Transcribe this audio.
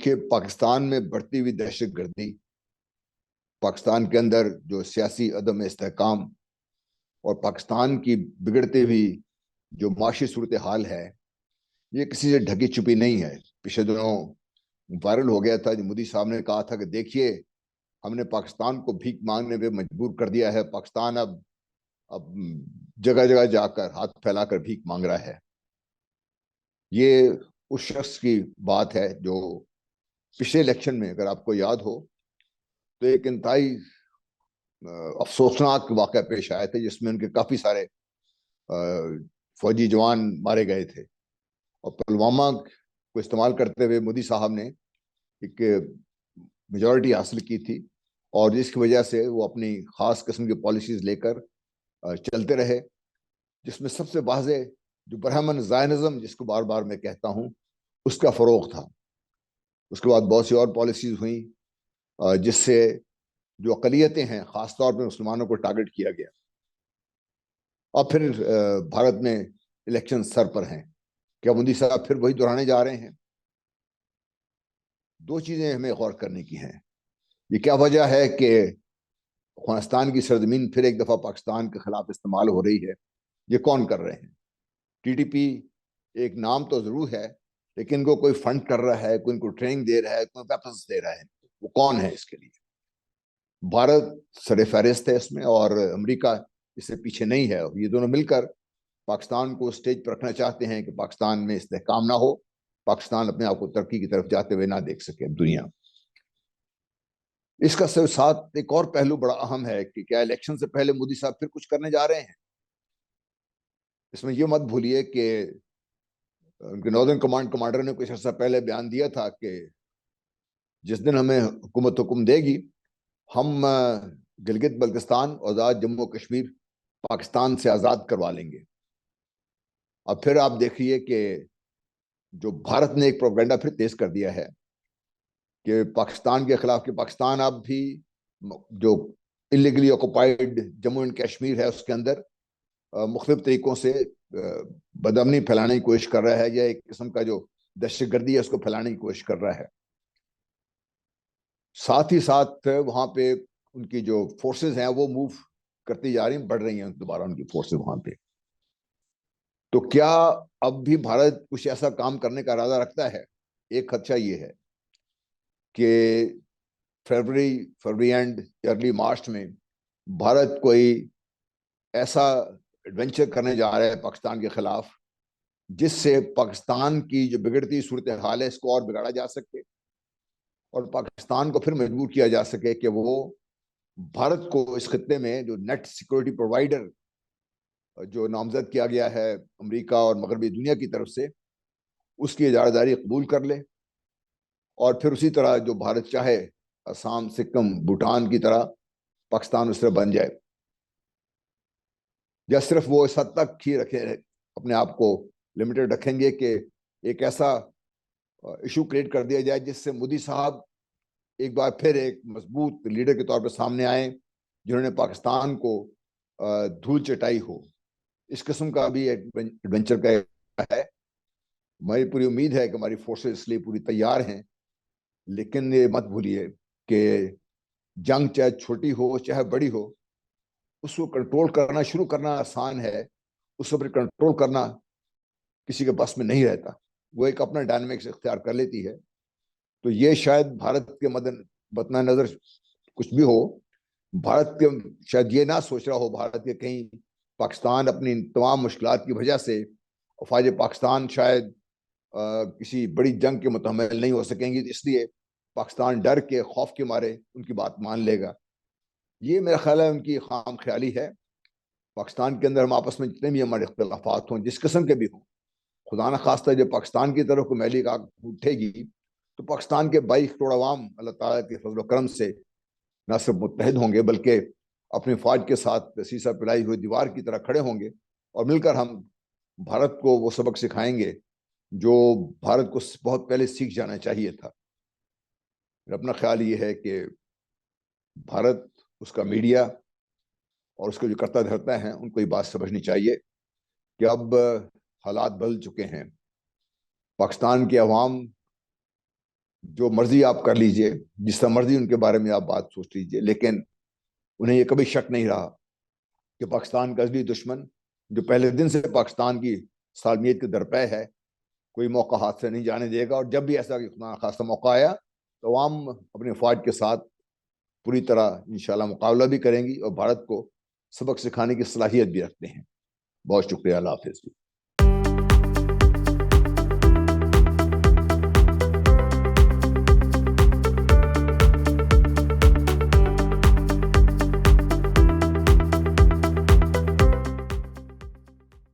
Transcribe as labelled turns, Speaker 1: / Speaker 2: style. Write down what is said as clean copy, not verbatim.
Speaker 1: دیکھیے، پاکستان میں بڑھتی ہوئی دہشت گردی، پاکستان کے اندر جو سیاسی عدم استحکام اور پاکستان کی بگڑتے ہوئی جو معاشی صورتحال ہے، یہ کسی سے ڈھکی چھپی نہیں ہے۔ پچھلے دنوں وائرل ہو گیا تھا جو مودی صاحب نے کہا تھا کہ دیکھیے، ہم نے پاکستان کو بھیک مانگنے پہ مجبور کر دیا ہے، پاکستان اب جگہ جگہ جا کر ہاتھ پھیلا کر بھیک مانگ رہا ہے۔ یہ اس شخص کی بات ہے جو پچھلے الیکشن میں، اگر آپ کو یاد ہو تو ایک انتہائی افسوسناک واقعہ پیش آئے تھے جس میں ان کے کافی سارے فوجی جوان مارے گئے تھے، اور پلوامہ کو استعمال کرتے ہوئے مودی صاحب نے ایک میجورٹی حاصل کی تھی، اور جس کی وجہ سے وہ اپنی خاص قسم کی پالیسیز لے کر چلتے رہے، جس میں سب سے واضح جو برہمن زائنزم جس کو بار بار میں کہتا ہوں، اس کا فروغ تھا۔ اس کے بعد بہت سی اور پالیسیز ہوئیں جس سے جو اقلیتیں ہیں، خاص طور پہ مسلمانوں کو ٹارگٹ کیا گیا، اور پھر بھارت میں الیکشن سر پر ہیں۔ کیا مودی صاحب پھر وہی دہرانے جا رہے ہیں؟ دو چیزیں ہمیں غور کرنے کی ہیں۔ یہ کیا وجہ ہے کہ افغانستان کی سرزمین پھر ایک دفعہ پاکستان کے خلاف استعمال ہو رہی ہے؟ یہ کون کر رہے ہیں؟ ٹی ٹی پی ایک نام تو ضرور ہے، لیکن کو کوئی فنڈ کر رہا ہے، کوئی ان کو ٹریننگ دے رہا ہے، کوئی ویپنز دے رہا ہے، وہ کون ہے اس کے لیے؟ بھارت سر فہرست ہے اس میں، اور امریکہ اس سے پیچھے نہیں ہے۔ یہ دونوں مل کر پاکستان کو اسٹیج پر رکھنا چاہتے ہیں کہ پاکستان میں استحکام نہ ہو، پاکستان اپنے آپ کو ترقی کی طرف جاتے ہوئے نہ دیکھ سکے دنیا۔ اس کا ساتھ ایک اور پہلو بڑا اہم ہے کہ کیا الیکشن سے پہلے مودی صاحب پھر کچھ کرنے جا رہے ہیں؟ اس میں یہ مت بھولیے کہ ان کے ناردرن کمانڈ کمانڈر نے کچھ عرصہ پہلے بیان دیا تھا کہ جس دن ہمیں حکومت حکم دے گی، ہم گلگت بلتستان اور آزاد جموں کشمیر پاکستان سے آزاد کروا لیں گے۔ اب پھر آپ دیکھیے کہ جو بھارت نے ایک پروپیگنڈا پھر تیز کر دیا ہے کہ پاکستان کے خلاف، کہ پاکستان اب بھی جو illegally occupied Jammu and Kashmir ہے اس کے اندر مختلف طریقوں سے بدامنی پھیلانے کی کوشش کر رہا ہے، یا ایک قسم کا جو دہشت گردی ہے اس کو پھیلانے کی کوشش کر رہا ہے۔ ساتھ ہی ساتھ وہاں پہ ان کی جو فورسز ہیں وہ موو کرتی جا رہی ہیں، بڑھ رہی ہیں دوبارہ ان کی فورسز وہاں پہ۔ تو کیا اب بھی بھارت کچھ ایسا کام کرنے کا ارادہ رکھتا ہے؟ ایک خدشہ یہ ہے کہ فروری اینڈ ارلی مارچ میں بھارت کوئی ایسا ایڈونچر کرنے جا رہا ہے پاکستان کے خلاف جس سے پاکستان کی جو بگڑتی صورتحال ہے اس کو اور بگاڑا جا سکے، اور پاکستان کو پھر مجبور کیا جا سکے کہ وہ بھارت کو اس خطے میں جو نیٹ سیکورٹی پرووائڈر جو نامزد کیا گیا ہے امریکہ اور مغربی دنیا کی طرف سے، اس کی اجارہ داری قبول کر لے، اور پھر اسی طرح جو بھارت چاہے آسام، سکم، بھوٹان کی طرح پاکستان اس طرح بن جائے، یا صرف وہ اس حد تک ہی رکھے، اپنے آپ کو لمیٹڈ رکھیں گے کہ ایک ایسا ایشو کریٹ کر دیا جائے جس سے مودی صاحب ایک بار پھر ایک مضبوط لیڈر کے طور پر سامنے آئیں جنہوں نے پاکستان کو دھول چٹائی ہو۔ اس قسم کا بھی ایڈونچر کا ہے۔ ہماری پوری امید ہے کہ ہماری فورسز اس لیے پوری تیار ہیں، لیکن یہ مت بھولیے کہ جنگ چاہے چھوٹی ہو چاہے بڑی ہو، اس کو کنٹرول کرنا شروع کرنا آسان ہے، اس پر کنٹرول کرنا کسی کے بس میں نہیں رہتا، وہ ایک اپنا ڈائنامکس اختیار کر لیتی ہے۔ تو یہ شاید بھارت کے مدنظر نظر کچھ بھی ہو، بھارت کے شاید یہ نہ سوچ رہا ہو بھارت کے کہیں پاکستان اپنی تمام مشکلات کی وجہ سے افواج پاکستان شاید کسی بڑی جنگ کے متحمل نہیں ہو سکیں گی، اس لیے پاکستان ڈر کے خوف کے مارے ان کی بات مان لے گا۔ یہ میرا خیال ہے ان کی خام خیالی ہے۔ پاکستان کے اندر ہم آپس میں جتنے بھی ہمارے اختلافات ہوں، جس قسم کے بھی ہوں، خدا نہ خواستہ جب پاکستان کی طرف کو میلی آگ اٹھے گی تو پاکستان کے 22 کروڑ عوام اللہ تعالیٰ کے فضل و کرم سے نہ صرف متحد ہوں گے بلکہ اپنی فوج کے ساتھ سیسا پلائی ہوئی دیوار کی طرح کھڑے ہوں گے، اور مل کر ہم بھارت کو وہ سبق سکھائیں گے جو بھارت کو بہت پہلے سیکھ جانا چاہیے تھا۔ میرا اپنا خیال یہ ہے کہ بھارت، اس کا میڈیا اور اس کے جو کرتا دھرتا ہیں ان کو یہ بات سمجھنی چاہیے کہ اب حالات بدل چکے ہیں۔ پاکستان کے عوام جو مرضی آپ کر لیجئے، جس طرح مرضی ان کے بارے میں آپ بات سوچ لیجئے، لیکن انہیں یہ کبھی شک نہیں رہا کہ پاکستان کا ازلی دشمن جو پہلے دن سے پاکستان کی سالمیت کے درپے ہے، کوئی موقع ہاتھ سے نہیں جانے دے گا، اور جب بھی ایسا خاصا موقع آیا تو عوام اپنے فوج کے ساتھ پوری طرح انشاءاللہ مقابلہ بھی کریں گی اور بھارت کو سبق سکھانے کی صلاحیت بھی رکھتے ہیں۔ بہت شکریہ، اللہ حافظ۔